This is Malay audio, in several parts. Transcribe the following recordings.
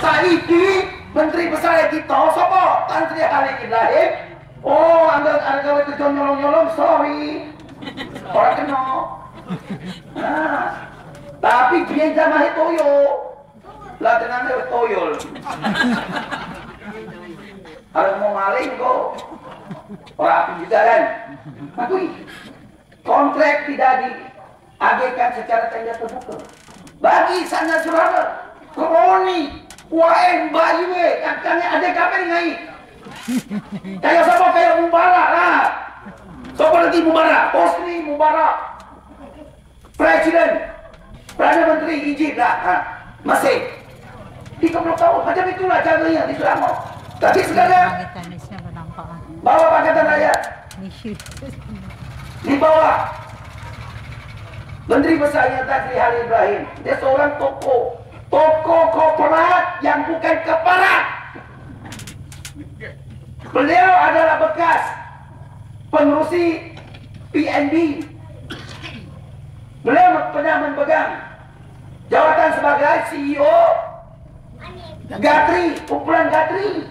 Saiki Menteri Besar kita sapa? Tan Sri Khalid Ibrahim. Oh, anggar itu nyolong-nyolong, sorry. Orang kena. Nah, tapi dia jamah toyo. Lah tenan toyol. Kalau mau maling kok orang api juga kan. Tapi kontrak tidak diagekan secara tanda terbuka. Bagi sana saudara, kroni, UAM, Bayu, katanya ada kapan ngai? Kayak siapa kayak Mubarak lah. Siapa lagi Mubarak? Hosni Mubarak, Presiden, Perdana Menteri Egypt lah, masih 30 tahun macam itulah caranya di Selangor. Tapi sekarang bawa Pakatan Rakyat di bawah Menteri Besarnya Tan Sri Khalid Ibrahim. Dia seorang tokoh korporat yang bukan keparat. Beliau adalah bekas pengurusi PNB. Beliau pernah memegang jawatan sebagai CEO Gatri, kumpulan Gatri.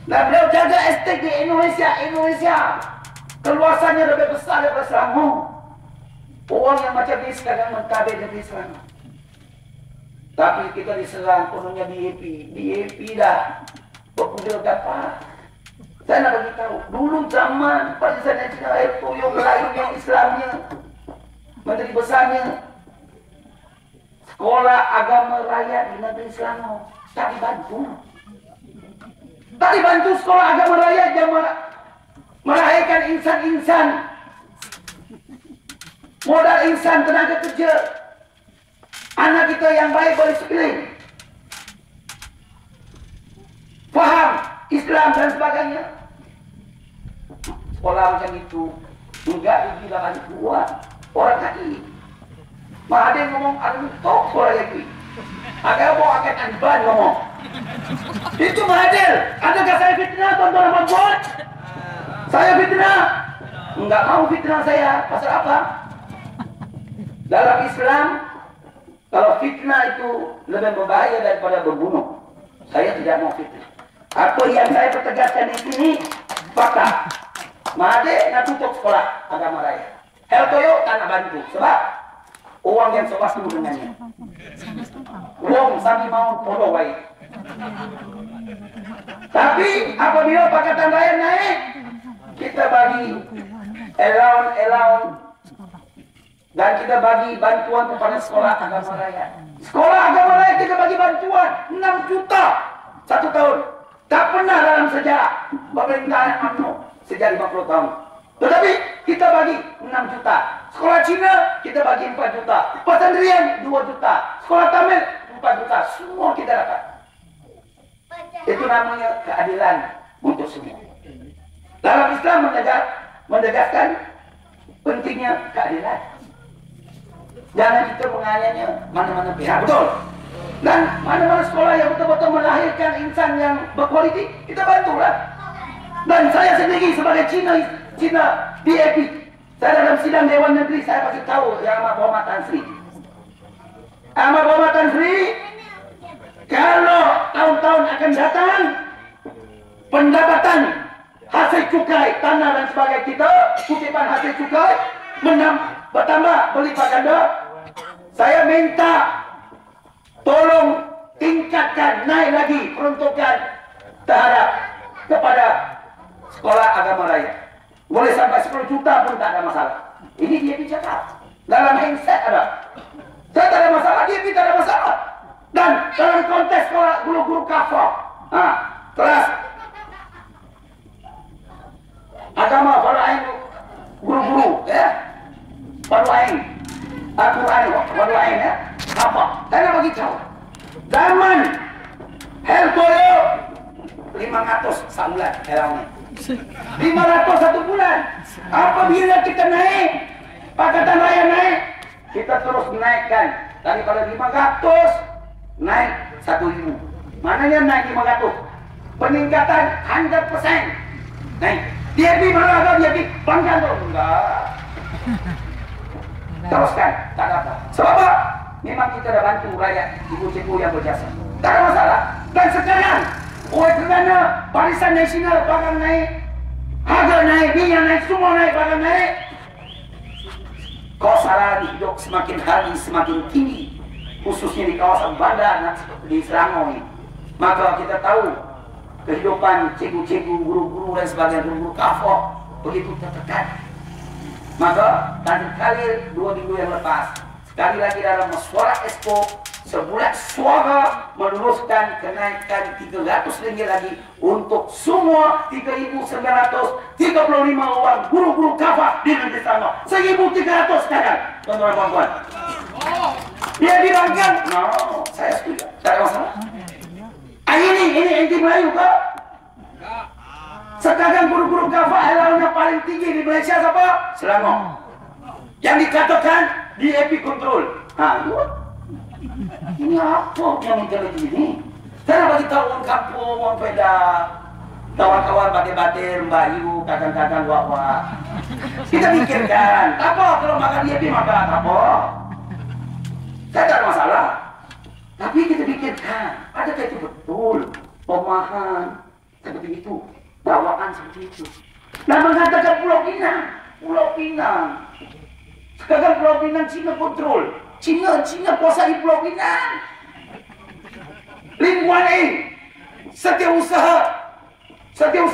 Nah, beliau jaga estate di Indonesia. Keluasannya lebih besar daripada Selangor. Orang yang macam ini sekarang mengkabir negeri Selangor. Tapi kita diserang penuhnya DAP dah berkumpul dapat. Saya nak bagi tahu, dulu zaman Pakistan dan Cina itu yang Melayu yang Islamnya, Menteri Besarnya, sekolah agama rakyat di negeri Selangor tak dibantu. Tak dibantu sekolah agama rakyat yang melahirkan insan-insan, modal insan, tenaga kerja, anak kita yang baik berdisiplin, faham Islam dan sebagainya. Sekolah macam itu enggak dibilang kuat orang tadi. Mahathir ngomong aduh tok sekolah lagi. Agak bawa akan anban ngomong. Itu Mahathir. Adakah saya fitnah tuan-tuan dan puan? Saya fitnah? Enggak mau fitnah saya. Pasal apa? Dalam Islam, kalau fitnah itu lebih berbahaya daripada berbunuh. Saya tidak mau fitnah. Apa yang saya pertegaskan di sini fakta. Mahathir nak tutup sekolah agama raya. Heltoyo tak nak bantu sebab uang yang sewaktu dengannya. Uang sami mau podo baik. Tapi apabila Pakatan Rakyat naik, kita bagi allowance dan kita bagi bantuan kepada sekolah agama raya. Sekolah agama raya kita bagi bantuan 6 juta 1 tahun. Tak pernah dalam sejarah pemerintahan UMNO sejak 50 tahun. Tetapi kita bagi 6 juta. Sekolah Cina kita bagi 4 juta. Pesantren 2 juta. Sekolah Tamil 4 juta. Semua kita dapat. Itu namanya keadilan untuk semua. Dalam Islam menegaskan pentingnya keadilan. Jangan kita menganiaya mana-mana pihak. Betul. Dan mana-mana sekolah yang betul-betul melahirkan insan yang berkualiti, kita bantulah. Dan saya sendiri sebagai Cina DAP, saya dalam sidang Dewan Negeri, saya pasti tahu yang amat berhormat Tan Sri. Amat berhormat Tan Sri, kalau tahun-tahun akan datang, pendapatan hasil cukai, tanah dan sebagainya kita, kutipan hasil cukai, bertambah berlipat ganda. Saya minta tolong tingkatkan, naik lagi peruntukan terhadap kepada sekolah agama raya. Boleh sampai 10 juta pun tak ada masalah. Ini dia bicara. Dalam handset ada. Saya tak ada masalah, dia tak ada masalah. Dan dalam konteks sekolah guru-guru kafah, kelas agama Fardu guru-guru, ya, Fardu Ain, Al-Quran, Fardu Ain, ya. Apa? Saya bagi tahu. Zaman Heltoyo 500 sebulan helangnya. 500 1 bulan. Apabila kita naik, Pakatan Rakyat naik, kita terus naikkan daripada 500 naik 1.000. Mananya naik 500? Peningkatan 100%. Naik. DAP mana ada DAP? Bangkan tuh. Enggak. Teruskan, tak ada apa. Sebab apa? Memang kita dah bantu rakyat, ibu-ibu yang berjasa. Tak ada masalah. barisan naik sini, barang naik, harga naik, minyak naik, semua naik, barang naik. Kos sara hidup semakin hari semakin tinggi, khususnya di kawasan bandar di Selangor ini. Maka kita tahu kehidupan cikgu-cikgu, guru-guru dan sebagainya, guru-guru kafok begitu tertekan. Maka tadi kali 2 minggu yang lepas, sekali lagi dalam Musyawarah Expo, sebulan suara meluluskan kenaikan 300 ringgit lagi untuk semua 3.935 orang guru-guru kafah di negeri Selangor. 1.300 sekarang, tuan-tuan dan puan-puan. Dia dirangkan, no, saya setuju, tak ada masalah. Ini enti Melayu ke? Sekarang guru-guru kafah elalnya paling tinggi di Malaysia siapa? Selangor. Yang dikatakan di epikontrol. Ini apa yang mencari ini? Saya bagi tahu orang kampung, orang peda, kawan-kawan batir-batir, Mbak Yu, kakang-kakang, wak-wak. Kita pikirkan, apa kalau makan di EP makan apa? Saya tak ada masalah. Tapi kita pikirkan, adakah itu betul pemahaman seperti itu, bawaan seperti itu? Dan mengatakan Pulau Pinang. Sekarang Pulau Pinang Cina kontrol. Cina kuasai Pulau Pinang. Lim Guan Eng, setiausaha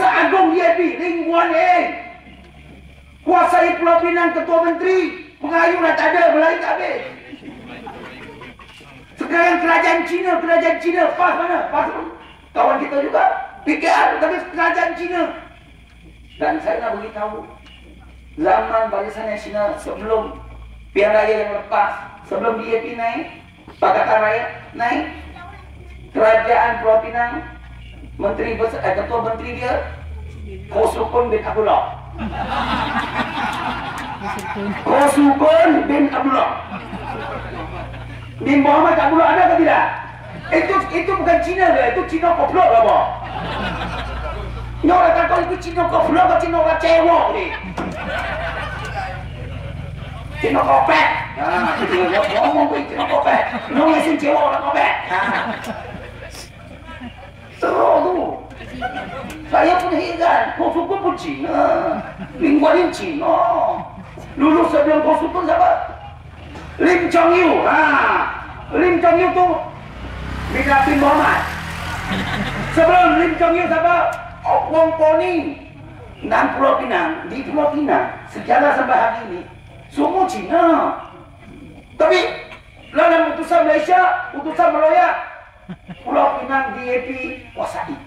agung DAP, Lim Guan Eng kuasai Pulau Pinang, ketua menteri, pengayuh dah tak ada, Melayu tak habis. Sekarang kerajaan Cina, pas mana? Pas kawan kita juga, PKR, tapi kerajaan Cina. Dan saya nak beritahu, zaman Barisan Nasional sebelum Pilihan Raya yang lepas, sebelum DAP naik, Pakatan Rakyat naik, kerajaan Pulau Pinang, ketua menteri dia, Kosukun bin Abdullah. Kosukun bin Abdullah. Bin Muhammad Abdullah ada atau tidak? Itu bukan Cina ke? Itu Cina koplok ke apa? Ini orang kata itu Cina koplok ke Cina orang cewek ni? Cina kopek. Ngomong ke Cina kopek. Nongesin cewek orang kopek. Seru tu. Saya pun heran. Kosukun pun Cina. Lingkuan Cina. Lulus sebelum Kosukun siapa? Lim Chong Yu. Lim Chong Yu tu bila bin Muhammad. Sebelum Lim Chong Yu siapa? Wong Poning. Dan Pulau Pinang, di Pulau Pinang sejarah sampai hari ini semua Cina. Tapi dalam utusan Malaysia, utusan Melayu, Pulau Pinang DAP kuasai.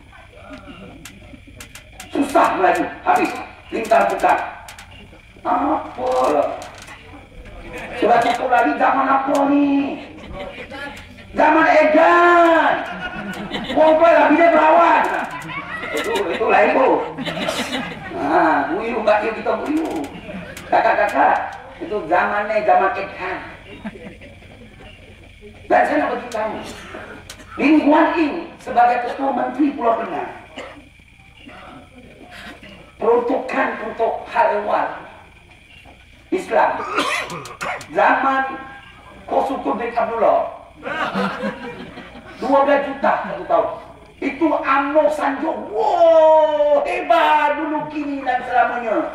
Susah lagi, habis lingkar bukan. Apalah. Sudah cukup lagi zaman apa ni? Zaman edan. Kompel lah bila berawan. Itu lain tu. Buyu mbak Yu kita buyu. Kakak-kakak, itu zamannya zaman edan. Dan saya nak beritahu, Lim Guan Eng sebagai ketua menteri Pulau Pinang peruntukan untuk hal ehwal Islam zaman Kosukun bin Abdullah 12 juta satu tahun. Itu UMNO sanjung. Wow, hebat dulu, kini dan selamanya.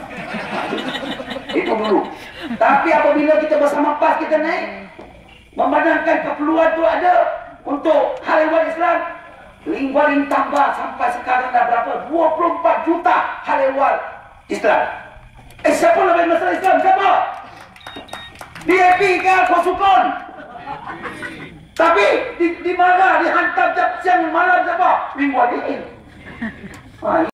Itu dulu. Tapi apabila kita bersama PAS kita naik, memandangkan keperluan itu ada untuk hal ehwal Islam, Ling tambah sampai sekarang dah berapa? 24 juta hal ehwal Islam. Siapa lebih masalah Islam? Siapa? DAP ke Kosukun? Tapi di mana? Dihantar siang malam siapa? Ling Guan Eng.